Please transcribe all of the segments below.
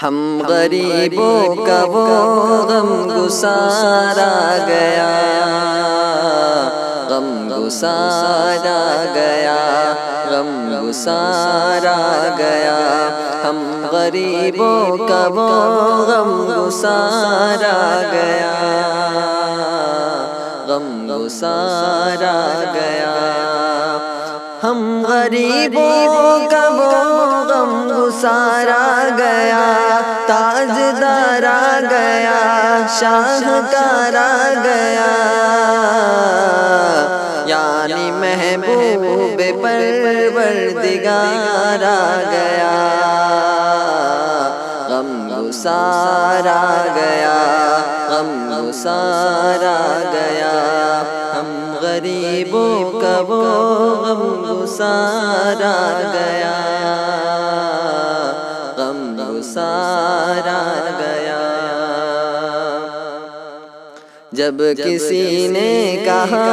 ہم غریبوں کا وہ غم گسارا گیا، غم گسارا گیا، غم گسارا گیا، ہم غریبوں کا وہ غم گسارا گیا، غم گسارا گیا، ہم غریبوں کا وہ غم گسارا گیا، تاجدار آ گیا، شاہکار آ گیا، یعنی محبوب پروردگار آ گیا، غم گسارا گیا، غم گسارا گیا، ہم غریبوں کا وہ غم گسارا گیا، غم گسارا گیا۔ جب کسی نے کہا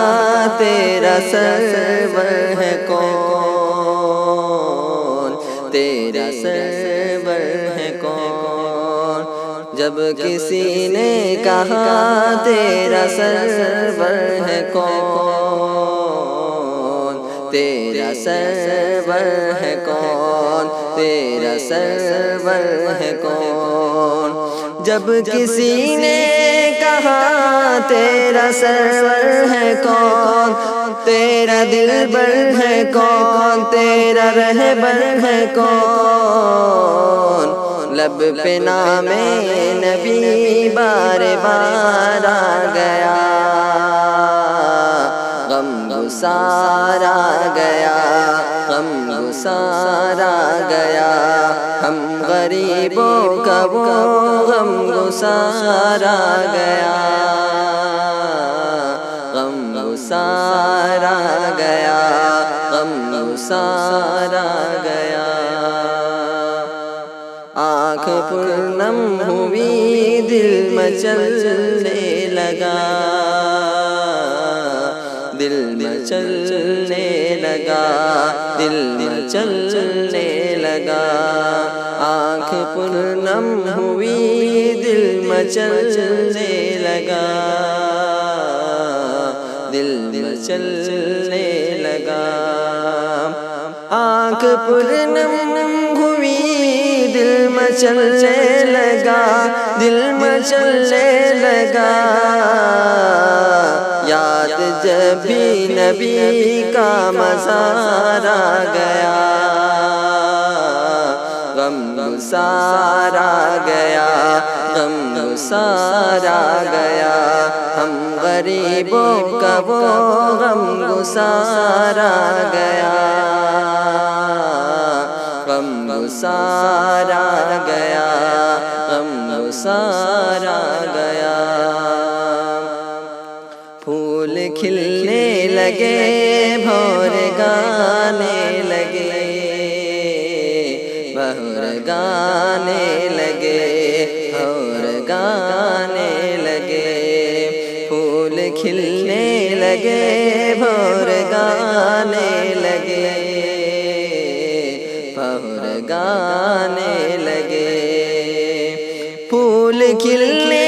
تیرا سرور ہے کون، تیرا سرور ہے کون، جب کسی نے کہا تیرا سرور ہے کون، تیرا سرور ہے کون، تیرا سرور ہے کون، جب کسی نے کہا تیرا سرور ہے کون، تیرا دلبر ہے کون، تیرا رہبر ہے کون، لب پہ نام نبی بار بار آ گیا، غم گسارا گیا، غم گسارا گیا، ہم غریبوں کا وہ غم گسارا گیا، غم گسارا گیا، غم گسارا گیا۔ آنکھ پرنم ہوئی دل مچلنے لگا، دل مچلنے لگا، دل مچلنے لگا، آنکھ پرنم ہوئی دل مچلنے لگا، دل مچلنے لگا، آنکھ پرنم ہوئی دل مچلنے لگا، دل مچلنے لگا، یاد جب بھی نبی کا مزار آ گیا، غم گسارا گیا، غم گسارا گیا، ہم غریبوں کا وہ غم گسارا گیا، غم گسارا گیا، غم گسارا گیا۔ پھول کھلنے لگے، بھور گانے لگے، بہر گانے لگے، بہر گانے لگے، پھول کھلنے لگے، بھور گانے لگے، بہر گانے لگے، پھول کھلنے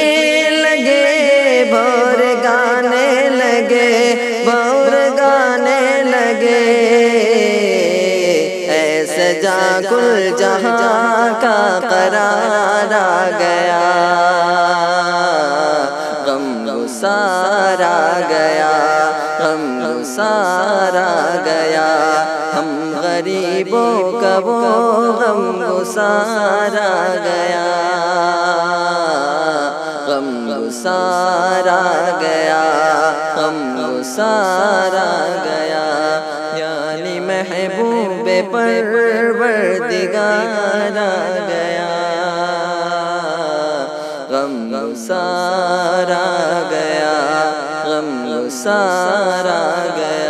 لگے، بہر گانے لگے، بہر گانے لگے، ایسے جا کل جہاں کا قرار آ گیا، غم گسارا گیا، غم گسارا گیا، ہم غریبوں کا وہ غم گسارا گیا، غم گسارا گیا، غم گسارا گیا، یعنی محبوب پروردگار آ گیا، غم گسارا گیا، غم گسارا گیا۔